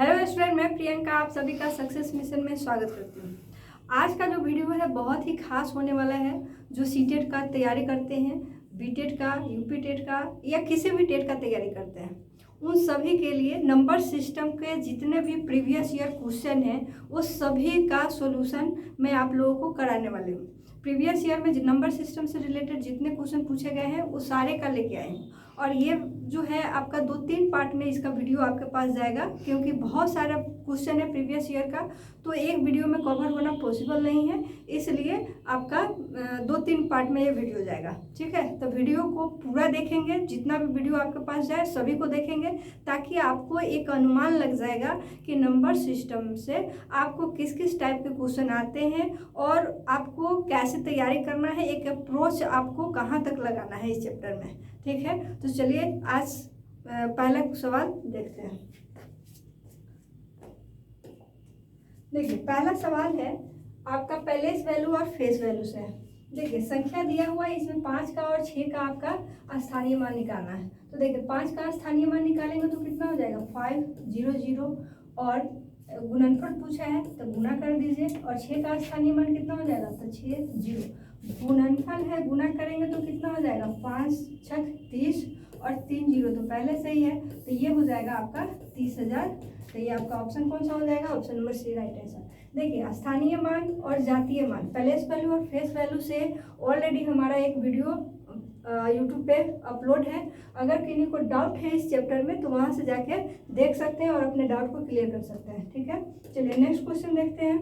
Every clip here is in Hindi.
हेलो स्टूडेंट, मैं प्रियंका आप सभी का सक्सेस मिशन में स्वागत करती हूँ। आज का जो वीडियो है बहुत ही खास होने वाला है। जो सीटेट का तैयारी करते हैं, बीटेट का, यूपी टेट का या किसी भी टेट का तैयारी करते हैं, उन सभी के लिए नंबर सिस्टम के जितने भी प्रीवियस ईयर क्वेश्चन हैं वो सभी का सॉल्यूशन मैं आप लोगों को कराने वाली हूँ। प्रीवियस ईयर में नंबर सिस्टम से रिलेटेड जितने क्वेश्चन पूछे गए हैं वो सारे का लेके आए हैं। और ये जो है आपका 2-3 पार्ट में इसका वीडियो आपके पास जाएगा, क्योंकि बहुत सारा क्वेश्चन है प्रीवियस ईयर का, तो एक वीडियो में कवर होना पॉसिबल नहीं है। इसलिए आपका 2-3 पार्ट में ये वीडियो जाएगा। ठीक है, तो वीडियो को पूरा देखेंगे, जितना भी वीडियो आपके पास जाए सभी को देखेंगे, ताकि आपको एक अनुमान लग जाएगा कि नंबर सिस्टम से आपको किस किस टाइप के क्वेश्चन आते हैं और आपको कैसे तैयारी करना है, एक अप्रोच आपको कहाँ तक लगाना है इस चैप्टर में। ठीक है, तो चलिए आज पहला सवाल देखते हैं। देखिए, पहला सवाल है आपका पैलेस वैल्यू और फेस वैल्यू से है। देखिए, संख्या दिया हुआ है, इसमें 5 का और 6 का आपका स्थानीय मान निकालना है। तो देखिए, 5 का स्थानीय मान निकालेंगे तो कितना हो जाएगा 500, और गुणनफल पूछा है तो गुना कर दीजिए। और 6 का स्थानीय मान कितना हो जाएगा, तो 60 गुणनफल है, गुना करेंगे तो कितना हो जाएगा 5 6 30 और 3 0, तो पहले से ही है, तो ये हो जाएगा आपका 30,000। तो ये आपका ऑप्शन कौन सा हो जाएगा, option number C right answer. देखिए, स्थानीय मान और जातीय मान, पैलेस वैल्यू और फेस वैल्यू से ऑलरेडी हमारा एक वीडियो यूट्यूब पे अपलोड है। अगर किन्हीं को डाउट है इस चैप्टर में तो वहाँ से जाके देख सकते हैं और अपने डाउट को क्लियर कर सकते हैं। ठीक है, चलिए नेक्स्ट क्वेश्चन देखते हैं।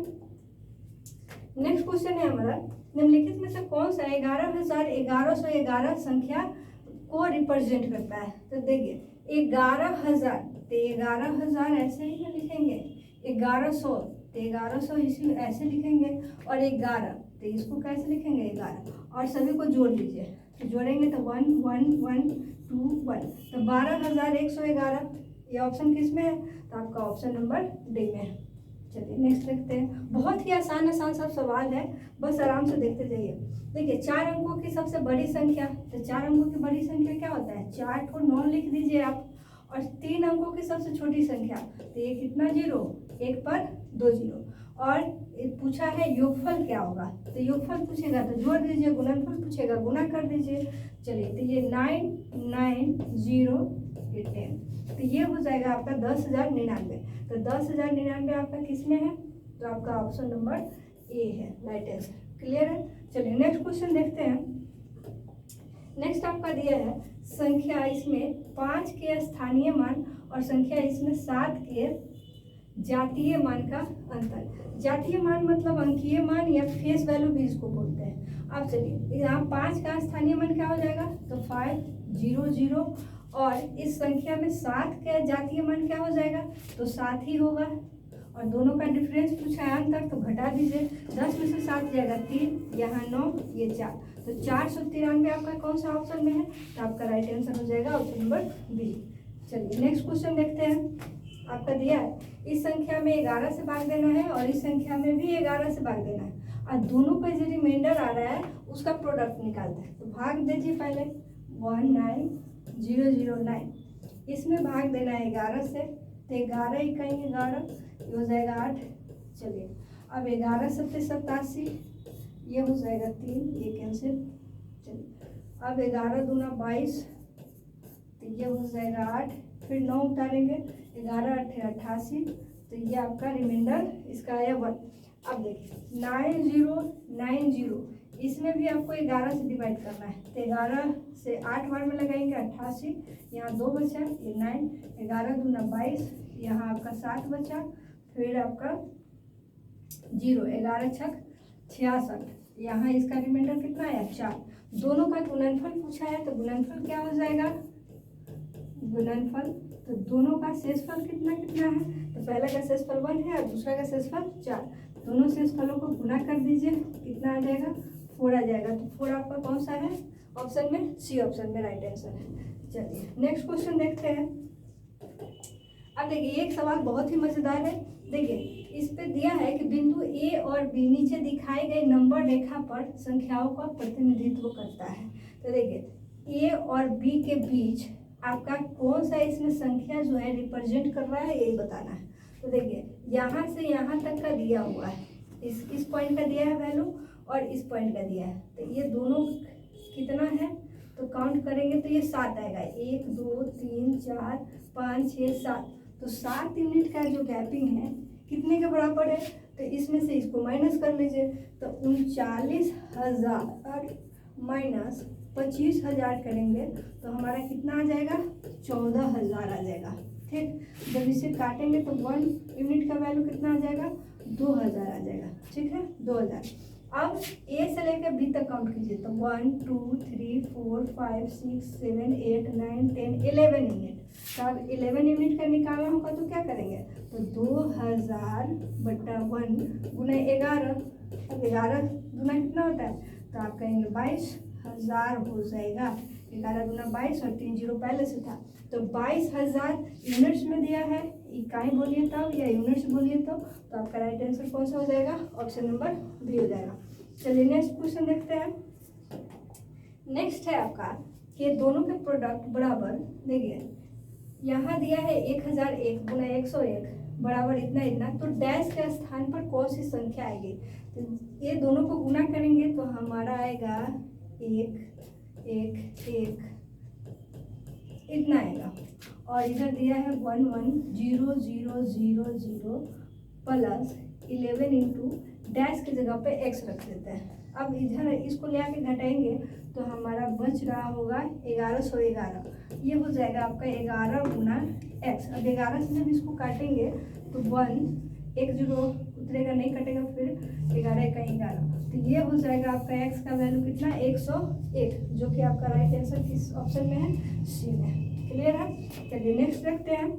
नेक्स्ट क्वेश्चन है हमारा, निम्नलिखित में से कौन सा 11,1111 संख्या को रिप्रेजेंट करता है। तो देखिए, 11,000 तो 11,000 ऐसे ही लिखेंगे, 1100 तो 1100 इसी ऐसे लिखेंगे, और 11 तो इसको कैसे लिखेंगे 11, और सभी को जोड़ लीजिए। तो जोड़ेंगे तो 1 1 1 2 1, तो 12,111। ये ऑप्शन किस में है, तो आपका ऑप्शन नंबर डी में है। चलिए नेक्स्ट देखते हैं। बहुत ही आसान सब सवाल है, बस आराम से देखते जाइए। देखिए, 4 अंकों की सबसे बड़ी संख्या, तो 4 अंकों की बड़ी संख्या क्या होता है, 4 को 9 लिख दीजिए आप। और 3 अंकों की सबसे छोटी संख्या, तो ये कितना जीरो, 1 पर 2 जीरो। और पूछा है योगफल क्या होगा, तो योगफल पूछेगा तो जोड़ दीजिए, गुणनफल पूछेगा गुना कर दीजिए। चलिए, तो ये 9 9 0 10, तो ये हो जाएगा आपका 10,099। तो 10,099 आपका किस में है, तो आपका ऑप्शन नंबर ए है राइट आंसर। क्लियर है, चलिए नेक्स्ट क्वेश्चन देखते हैं। नेक्स्ट आपका दिया है संख्या, इसमें 5 के स्थानीय मान और संख्या इसमें 7 के जातीय मान का अंतर। जातीय मान मतलब अंकीय मान या फेस वैल्यू भी इसको बोलते हैं। अब चलिए, यहाँ 5 का स्थानीय मान क्या हो जाएगा, तो 500, और इस संख्या में 7 का जातीय मान क्या हो जाएगा, तो 7 ही होगा। और दोनों का डिफरेंस पूछा है अंतर, तो घटा दीजिए, 10 में से 7 जाएगा 3, यहाँ 9, ये 4, तो 493 आपका कौन सा ऑप्शन में है, तो आपका राइट आंसर हो जाएगा ऑप्शन नंबर बी। चलिए नेक्स्ट क्वेश्चन देखते हैं। आपका दिया है इस संख्या में 11 से भाग देना है और इस संख्या में भी 11 से भाग देना है, और दोनों का जो रिमाइंडर आ रहा है उसका प्रोडक्ट निकालते हैं। तो भाग दीजिए पहले 19009, इसमें भाग देना है 11 से, तो 11 इकाई 11, ये हो जाएगा 8। चलिए, अब 11 सत्ते 87, ये हो जाएगा 3, ये कैंसिल। चलिए, अब 11 दूना 22, तो ये हो जाएगा 8, फिर 9 उतारेंगे, 11 8 88, तो ये आपका रिमाइंडर इसका आया 1। अब देखिए 9090, इसमें भी आपको 11 से डिवाइड करना है, तो 11 से 8 बार में लगाएंगे 88, यहाँ 2 बचा, ये 9, 11 दूना 22, यहाँ आपका 7 बचा, फिर आपका 0, 11 छक 66, यहाँ इसका रिमाइंडर कितना आया 4। दोनों का गुणनफल पूछा है, तो गुणनफल क्या हो जाएगा, गुणनफल, तो दोनों का शेषफल कितना कितना है, तो पहला का शेषफल 1 है और दूसरा का शेषफल 4, दोनों शेषफलों को गुना कर दीजिए, कितना आ जाएगा 4 आ जाएगा। तो 4 आपका कौन सा है, ऑप्शन में सी ऑप्शन में राइट आंसर है। चलिए नेक्स्ट क्वेश्चन देखते हैं। अब देखिए, एक सवाल बहुत ही मजेदार है। देखिए, इस पे दिया है कि बिंदु ए और बी नीचे दिखाई गई नंबर रेखा पर संख्याओं का प्रतिनिधित्व करता है। तो देखिए, ए और बी के बीच आपका कौन सा इसमें संख्या जो है रिप्रेजेंट कर रहा है, यही बताना है। तो देखिए यहाँ से यहाँ तक का दिया हुआ है, इस पॉइंट का दिया है वैल्यू और इस पॉइंट का दिया है, तो ये दोनों कितना है तो काउंट करेंगे तो ये 7 आएगा। 1 2 3 4 5 6 7, तो 7 यूनिट का जो गैपिंग है कितने के बराबर है, तो इसमें से इसको माइनस कर लीजिए, तो 39,000 माइनस 25,000 करेंगे तो हमारा कितना आ जाएगा, 14,000 आ जाएगा। ठीक, जब इसे काटेंगे तो 1 यूनिट का वैल्यू कितना आ जाएगा, 2,000 आ जाएगा। ठीक है, 2,000। अब ए से लेकर बी तक काउंट कीजिए, तो 1 2 3 4 5 6 7 8 9 10 11 यूनिट। तो अब 11 यूनिट का निकालना होगा तो क्या करेंगे, तो 2,000 बटा 1 गुना 11। अब 11 गुना कितना होता है, तो आप कहेंगे 22,000 हो जाएगा। 11 गुना 22 और 3 जीरो पहले से था, तो 22,000 यूनिट्स में दिया है। इकाई बोलिए तब या यूनिट्स बोलिए तो आपका राइट आंसर कौन सा हो जाएगा, ऑप्शन नंबर बी हो जाएगा। चलिए नेक्स्ट क्वेश्चन देखते हैं। नेक्स्ट है आपका कि दोनों के प्रोडक्ट बराबर, देखिए यहाँ दिया है 1001 गुना 101 बराबर इतना इतना, तो डैश के स्थान पर कौन सी संख्या आएगी, तो ये दोनों को गुना करेंगे तो हमारा आएगा 1 1 1 इतना आएगा, और इधर दिया है 1 1 0 0 0 0 प्लस 11 इंटू डैश की जगह पे x रख देते हैं। अब इधर इसको ले आके घटाएंगे तो हमारा बच रहा होगा 1111, ये हो जाएगा आपका 11 गुना x। अब 11 से जब इसको काटेंगे तो 1 1 0 उतरेगा, नहीं कटेगा, फिर 11 का 11, तो ये हो जाएगा आपका x का वैल्यू कितना, 101, जो कि आपका राइट आंसर किस ऑप्शन में है, सी में। क्लियर है। चलिए नेक्स्ट देखते हैं।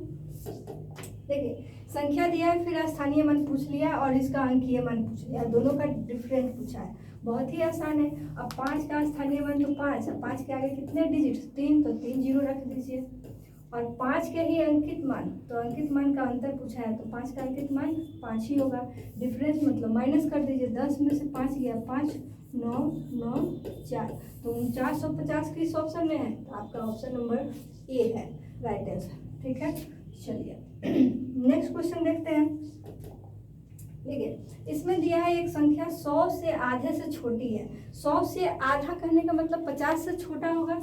देखिए संख्या दिया है, फिर स्थानीय मान पूछ लिया और इसका अंकीय मान पूछ लिया, दोनों का डिफरेंस पूछा है। बहुत ही आसान है। अब 5 का स्थानीय मान तो 5 है, 5 के आगे कितने डिजिट, 3, तो 3 जीरो रख दीजिए, और 5 के ही अंकित मान, तो अंकित मान का अंतर पूछा है तो 5 का अंकित मान 5 ही होगा। डिफरेंस मतलब माइनस कर दीजिए, 10 में से 5 गया, 5 9 9 4, तो 4950 किस ऑप्शन में है, तो आपका ऑप्शन नंबर ए है राइट आंसर। ठीक है, चलिए नेक्स्ट क्वेश्चन देखते हैं। देखिए इसमें दिया है एक संख्या 100 से आधे से छोटी है। 100 से आधा कहने का मतलब 50 से छोटा होगा।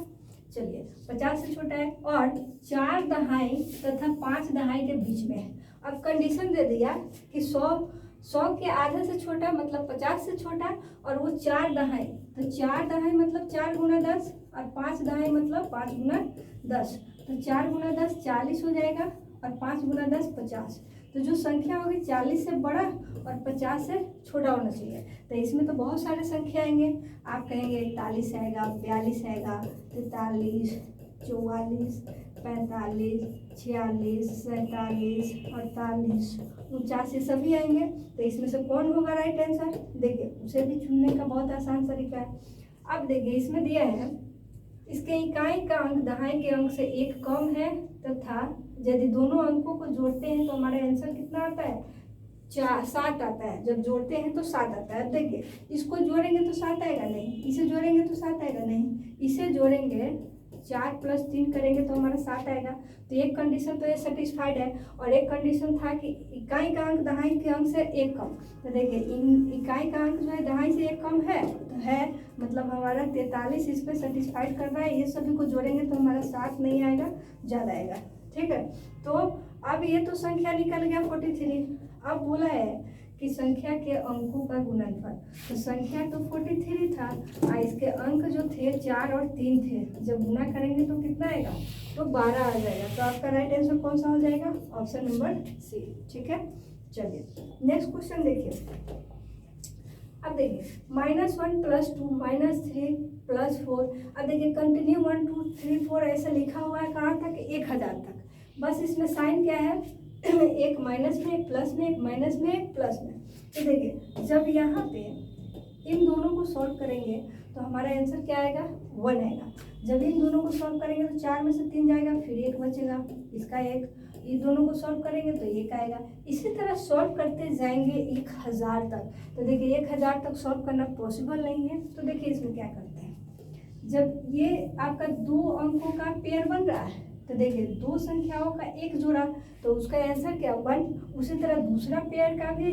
चलिए 50 से छोटा है और 4 दहाई तथा 5 दहाई के बीच में है। अब कंडीशन दे दिया कि 100 के आधे से छोटा मतलब 50 से छोटा, और वो 4 दहाई, तो 4 दहाई मतलब 4 गुना 10 और 5 दहाई मतलब 5 गुना 10, तो 4 गुना 10 40 हो जाएगा और 5 गुना 10 50। तो जो संख्या होगी 40 से बड़ा और 50 से छोटा होना चाहिए। तो इसमें तो बहुत सारे संख्या आएंगे, आप कहेंगे 41 आएगा, 42 आएगा, 43 44 45 46 47 48 49 सभी आएंगे। तो इसमें से कौन होगा राइट आंसर, देखिए उसे भी चुनने का बहुत आसान तरीका है। अब देखिए इसमें दिया है इसके इकाई का अंक दहाई के अंक से 1 कम है तथा यदि दोनों अंकों को जोड़ते हैं तो हमारा आंसर कितना आता है, 7 आता है। जब जोड़ते हैं तो 7 आता है। देखिए इसको जोड़ेंगे तो 7 आएगा नहीं, इसे जोड़ेंगे तो 7 आएगा नहीं, इसे जोड़ेंगे 4 + 3 करेंगे तो हमारा 7 आएगा। तो एक कंडीशन तो ये सेटिस्फाइड है, और एक कंडीशन था कि इकाई का अंक दहाई के अंक से 1 कम। तो देखिए इकाई का अंक जो है दहाई से 1 कम है, तो है मतलब हमारा 43 इस पर सेटिस्फाइड कर रहा है। ये सभी को जोड़ेंगे तो हमारा 7 नहीं आएगा, ज़्यादा आएगा। ठीक है, तो अब ये तो संख्या निकल गया 43। अब बोला है कि संख्या के अंकों का गुणनफल, तो संख्या तो 43 था और इसके अंक जो थे 4 और 3 थे, जब गुना करेंगे तो कितना आएगा, तो 12 आ जाएगा। तो आपका राइट आंसर कौन सा हो जाएगा, ऑप्शन नंबर सी। ठीक है, चलिए नेक्स्ट क्वेश्चन देखिए। अब देखिए -1 + 2 -3 + 4। अब देखिए कंटिन्यू 1 2 3 4 ऐसा लिखा हुआ है, कहाँ तक, 1000 तक। बस इसमें साइन क्या है, एक माइनस में, एक प्लस में, एक माइनस में, एक प्लस में। तो देखिए जब यहाँ पे इन दोनों को सॉल्व करेंगे तो हमारा आंसर क्या आएगा, 1 आएगा। जब इन दोनों को सॉल्व करेंगे तो 4 में से 3 जाएगा, फिर 1 बचेगा, इसका 1, इन दोनों को सॉल्व करेंगे तो 1 आएगा। इसी तरह सॉल्व करते जाएंगे 1000 तक। तो देखिए 1000 तक सॉल्व करना पॉसिबल नहीं है। तो देखिए इसमें क्या करते हैं, जब ये आपका 2 अंकों का पेयर बन रहा है तो देखिए दो संख्याओं का एक जोड़ा, तो उसका आंसर क्या 1। उसी तरह दूसरा पेयर का भी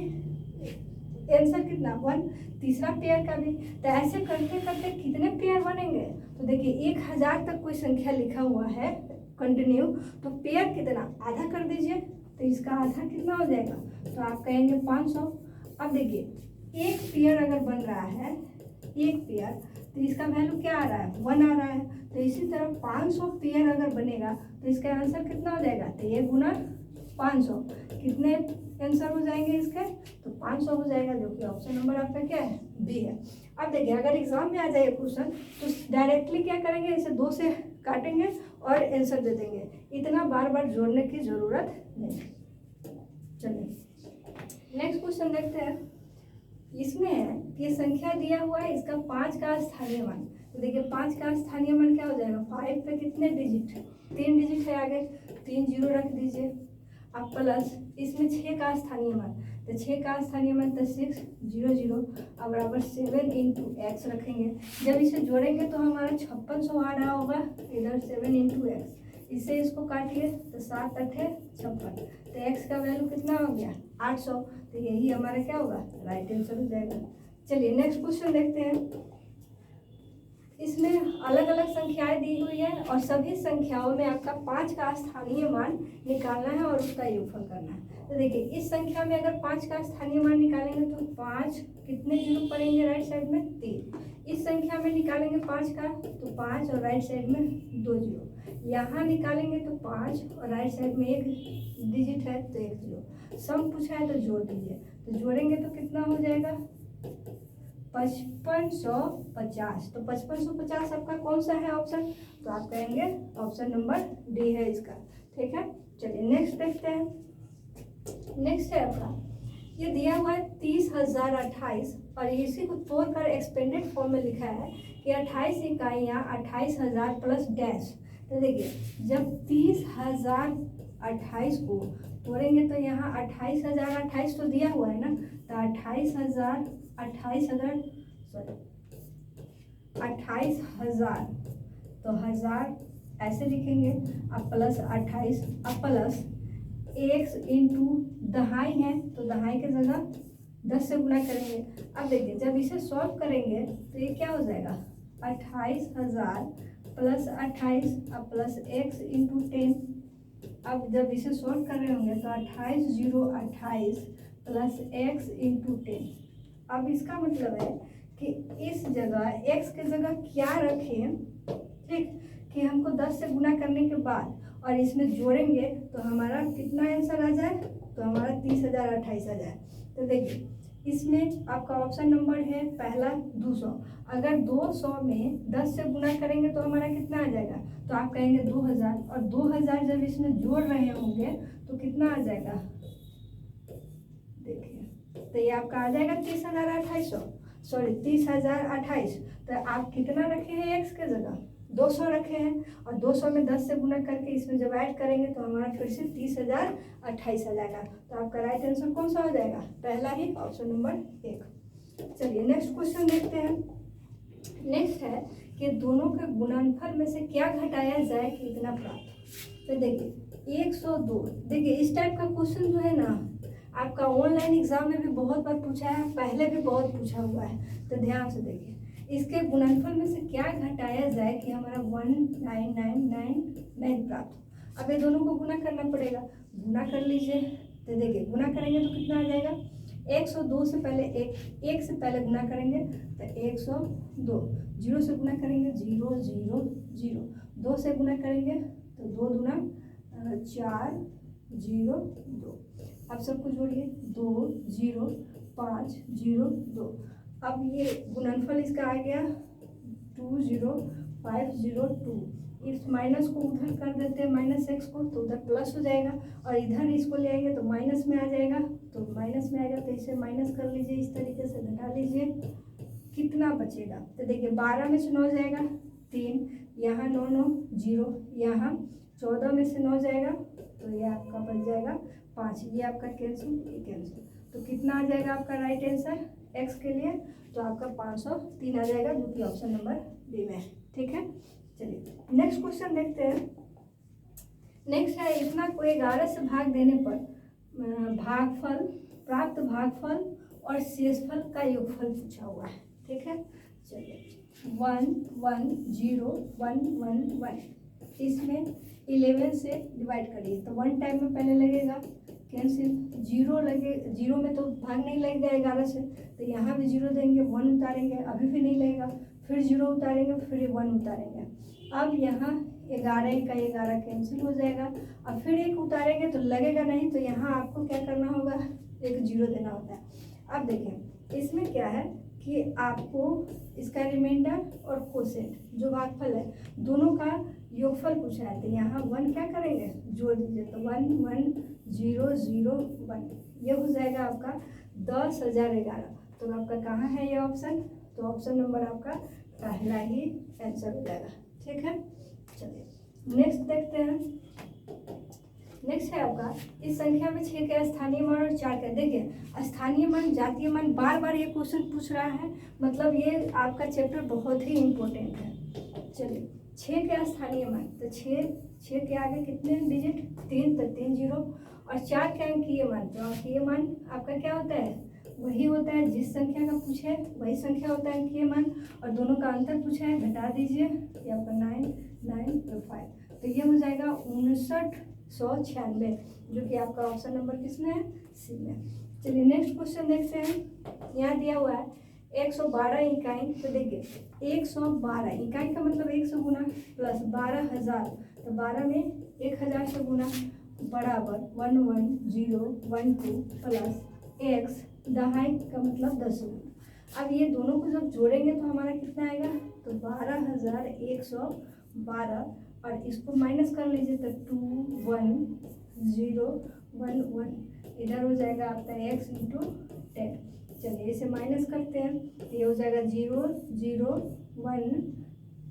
आंसर कितना 1, तीसरा पेयर का भी। तो ऐसे करते करते कितने पेयर बनेंगे, तो देखिए 1000 तक कोई संख्या लिखा हुआ है कंटिन्यू, तो पेयर कितना आधा कर दीजिए, तो इसका आधा कितना हो जाएगा, तो आप कहेंगे 500। अब देखिए एक पेयर अगर बन रहा है, एक पेयर, तो इसका वैल्यू क्या आ रहा है 1 आ रहा है। तो इसी तरह 500 पेयर अगर बनेगा तो इसका आंसर कितना हो जाएगा, तो ये गुना 500, कितने आंसर हो जाएंगे इसके, तो 500 हो जाएगा, जो कि ऑप्शन नंबर आपका क्या है बी है। अब देखिए अगर एग्जाम में आ जाए क्वेश्चन तो डायरेक्टली क्या करेंगे, इसे 2 से काटेंगे और आंसर दे देंगे, इतना बार बार जोड़ने की जरूरत नहीं। चलिए नेक्स्ट क्वेश्चन देखते हैं। इसमें है कि संख्या दिया हुआ है, इसका 5 का स्थानीय मान, तो देखिए 5 का स्थानीय मान क्या हो जाएगा, 5 पे कितने डिजिट, 3 डिजिट है, आगे 3 जीरो रख दीजिए। अब प्लस इसमें 6 का स्थानीय मान, तो 6 का स्थानीय मान तो 6 0 0 अब बराबर 7 इंटू एक्स रखेंगे। जब इसे जोड़ेंगे तो हमारा 5600 आ रहा होगा, इधर 7 इंटू एक्स, इससे इसको काटिए तो 7 8 56, तो एक्स का वैल्यू कितना हो गया 800, तो यही हमारा क्या होगा राइट आंसर हो जाएगा। चलिए नेक्स्ट क्वेश्चन देखते हैं। इसमें अलग अलग संख्याएं दी हुई है और सभी संख्याओं में आपका 5 का स्थानीय मान निकालना है और उसका योगफल करना है। तो देखिए इस संख्या में अगर 5 का स्थानीय मान निकालेंगे तो 5 कितने जीरो पड़ेंगे राइट साइड में 3। इस संख्या में निकालेंगे 5 का तो 5 और राइट साइड में 2 जीरो, यहाँ निकालेंगे तो 5 और राइट साइड में 1 डिजिट है तो 1 जीरो। सम पूछा है तो जोड़ दीजिए, तो जोड़ेंगे तो कितना हो जाएगा 5550। तो 5550 आपका कौन सा है ऑप्शन, तो आप कहेंगे ऑप्शन नंबर डी है इसका। ठीक है, चलिए नेक्स्ट देखते हैं। नेक्स्ट है आपका, ये दिया हुआ है 30,028 और इसी को तोड़कर एक्सपेंडेड फॉर्म में लिखा है कि 28 इकाइयाँ 28,000 प्लस डैश। तो देखिए जब 30,028 को तोड़ेंगे तो यहाँ 28,028 तो दिया हुआ है ना, तो 28,000 तो 1000 ऐसे लिखेंगे, अब प्लस 28, अब प्लस एक्स इंटू दहाई है तो दहाई के जगह 10 से गुना करेंगे। अब देखिए जब इसे सॉल्व करेंगे तो ये क्या हो जाएगा 28,000 प्लस 28 अब प्लस एक्स इंटू 10। अब जब इसे सॉल्व कर रहे होंगे तो 28,028 प्लस एक्स इंटू 10। अब इसका मतलब है कि इस जगह x के जगह क्या रखें, ठीक, कि हमको 10 से गुना करने के बाद और इसमें जोड़ेंगे तो हमारा कितना आंसर आ जाए, तो हमारा 30,028 आ जाए। तो देखिए इसमें आपका ऑप्शन नंबर है पहला 200। अगर 200 में 10 से गुना करेंगे तो हमारा कितना आ जाएगा, तो आप कहेंगे 2000, और 2000 जब इसमें जोड़ रहे होंगे तो कितना आ जाएगा, देखिए तो ये आपका आ जाएगा 30,028, सॉरी 30,028। तो आप कितना रखे हैं एक्स के जगह 200 रखे हैं, और 200 में 10 से गुना करके इसमें जब ऐड करेंगे तो हमारा फिर से 30,028 आ जाएगा। तो आपका राइट आंसर कौन सा हो जाएगा, पहला ही ऑप्शन नंबर 1। चलिए नेक्स्ट क्वेश्चन देखते हैं। नेक्स्ट है कि दोनों के गुणनफल में से क्या घटाया जाए कि इतना प्राप्त। तो देखिए 102, देखिए इस टाइप का क्वेश्चन जो है ना आपका ऑनलाइन एग्जाम में भी बहुत बार पूछा है, पहले भी बहुत पूछा हुआ है, तो ध्यान से देखिए इसके गुणनफल में से क्या घटाया जाए कि हमारा 19999 प्राप्त। अब ये दोनों को गुना करना पड़ेगा, गुना कर लीजिए। तो देखिए गुना करेंगे तो कितना आ जाएगा 102 से पहले एक से पहले गुना करेंगे तो 102, 0 से गुना करेंगे 0 0 0, 2 से गुना करेंगे तो 2 दूना 4 0 2। अब सबको जोड़िए 2 0 5 0 2। अब ये गुणनफल इसका आ गया 20502। इस माइनस को उधर कर देते हैं माइनस एक्स को, तो उधर प्लस हो जाएगा, और इधर इसको ले आएंगे तो माइनस में आ जाएगा, तो माइनस में आएगा तो इसे माइनस कर लीजिए, इस तरीके से घटा लीजिए, कितना बचेगा। तो देखिए 12 में से 9 जाएगा 3, यहाँ 9 9 0, यहाँ 14 में से 9 जाएगा तो ये आपका बच जाएगा 5, ये आपका कैंसिल, ये कैंसिल, तो कितना आ जाएगा आपका राइट आंसर एक्स के लिए, तो आपका 503 आ जाएगा, जो कि ऑप्शन नंबर बी में है। ठीक है, चलिए नेक्स्ट क्वेश्चन देखते हैं। नेक्स्ट है इतना को 11 से भाग देने पर भागफल, प्राप्त भागफल और शेषफल का योगफल पूछा हुआ है। ठीक है, चलिए 1 1 0 1 1 1, इसमें 11 से डिवाइड करिए तो 1 टाइम में पहले लगेगा कैंसिल, 0 लगे, 0 में तो भाग नहीं लगेगा 11 से, तो यहाँ भी 0 देंगे, 1 उतारेंगे, अभी भी नहीं लगेगा, फिर 0 उतारेंगे, फिर 1 उतारेंगे। अब यहाँ 11 का 11 कैंसिल हो जाएगा, अब फिर 1 उतारेंगे तो लगेगा नहीं, तो यहाँ आपको क्या करना होगा, एक 0 देना होता है। अब देखें इसमें क्या है कि आपको इसका रिमाइंडर और कोसेंट जो भागफल है दोनों का योगफल पूछा है, तो यहाँ 1 क्या करेंगे, जोड़ दीजिए, तो 1 1 0 0 1, ये हो जाएगा आपका 10,011। तो आपका कहाँ है ये ऑप्शन, तो ऑप्शन नंबर आपका पहला ही आंसर हो जाएगा। ठीक है, चलिए नेक्स्ट देखते हैं। नेक्स्ट है आपका इस संख्या में 6 के स्थानीय मान और 4 के, देखिए स्थानीय मान जातीय मान बार बार ये क्वेश्चन पूछ रहा है, मतलब ये आपका चैप्टर बहुत ही इम्पोर्टेंट है। चलिए 6 के स्थानीय मान, तो 6 के आगे कितने डिजिट, 3, तो 3 0, और 4 के अंकीय मान, तो अंकीय मान आपका क्या होता है, वही होता है जिस संख्या का पूछे वही संख्या होता है अंकीय मान, और दोनों का अंतर पूछा है, घटा दीजिए, ये आपका 9 9 तो 5, तो ये हो जाएगा 5996, जो कि आपका ऑप्शन नंबर किसमें है, सी में। चलिए नेक्स्ट क्वेश्चन देखते हैं। यहाँ दिया हुआ है 112 इकाई, तो देखिए 112 इकाई का मतलब 100 गुना प्लस 12,000, तो 12 में 1000 से गुना बराबर 11012 प्लस x दहाई का मतलब 10 गुना। अब ये दोनों को जब जोड़ेंगे तो हमारा कितना आएगा, तो 12,112, और इसको माइनस कर लीजिए तो 21011, इधर हो जाएगा आपका x × 10। चलिए इसे माइनस करते हैं, तो ये हो जाएगा 0 0 1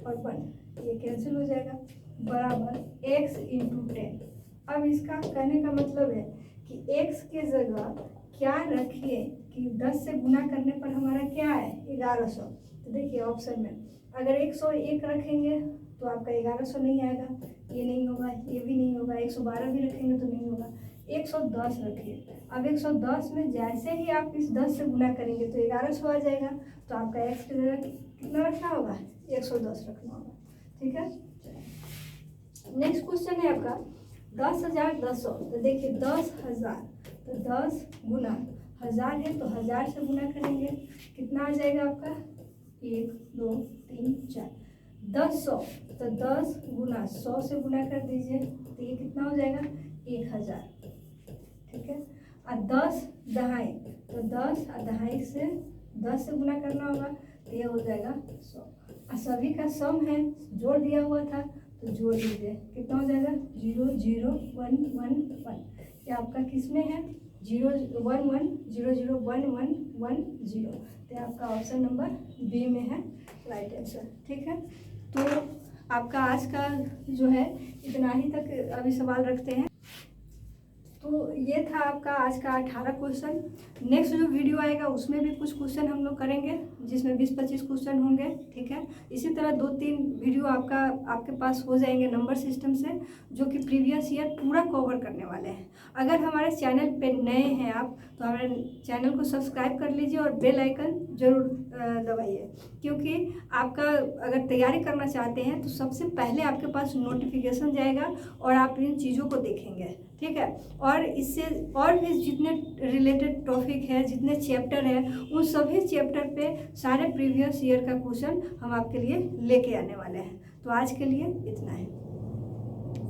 और 1, ये कैंसिल हो जाएगा, बराबर x × 10। अब इसका कहने का मतलब है कि x के जगह क्या रखिए कि 10 से गुना करने पर हमारा क्या है, 1100। तो देखिए ऑप्शन में अगर 101 रखेंगे तो आपका 1100 नहीं आएगा, ये नहीं होगा, ये भी नहीं होगा, 112 भी रखेंगे तो नहीं होगा, 110 रखिए। अब 110 में जैसे ही आप इस 10 से गुना करेंगे तो 1100 आ जाएगा, तो आपका x की जगह कितना रखना होगा, 110 रखना होगा। ठीक है, नेक्स्ट क्वेश्चन है आपका 10,100, तो देखिए 10,000, तो 10 गुना 1000 है तो 1000 से गुना करेंगे, कितना आ जाएगा आपका, 1 2 3 4, 10,100, तो 10 गुना 100 से गुना कर दीजिए, तो ये कितना हो जाएगा, 1000। ठीक है, और 10 दहाई, तो 10 और दहाई से 10 से गुना करना होगा, तो ये हो जाएगा 100, और सभी का सम है, जोड़ दिया हुआ था तो जोड़ दीजिए, कितना हो जाएगा, 0 0 1 1 1, ये आपका किस में है, 0 1 1 0 0 1 1 1 0, तो आपका ऑप्शन नंबर बी में है राइट आंसर। ठीक है, तो आपका आज का जो है इतना ही तक अभी सवाल रखते हैं। तो ये था आपका आज का 18 क्वेश्चन। नेक्स्ट जो वीडियो आएगा उसमें भी कुछ क्वेश्चन हम लोग करेंगे, जिसमें 20-25 क्वेश्चन होंगे। ठीक है, इसी तरह 2-3 वीडियो आपके पास हो जाएंगे नंबर सिस्टम से, जो कि प्रीवियस ईयर पूरा कवर करने वाले हैं। अगर हमारे चैनल पे नए हैं आप, तो हमारे चैनल को सब्सक्राइब कर लीजिए और बेल आइकन जरूर दबाइए, क्योंकि आपका अगर तैयारी करना चाहते हैं तो सबसे पहले आपके पास नोटिफिकेशन जाएगा और आप इन चीज़ों को देखेंगे। ठीक है, और इससे और भी जितने रिलेटेड टॉपिक है, जितने चैप्टर हैं, उन सभी चैप्टर पे सारे प्रीवियस ईयर का क्वेश्चन हम आपके लिए लेके आने वाले हैं। तो आज के लिए इतना है।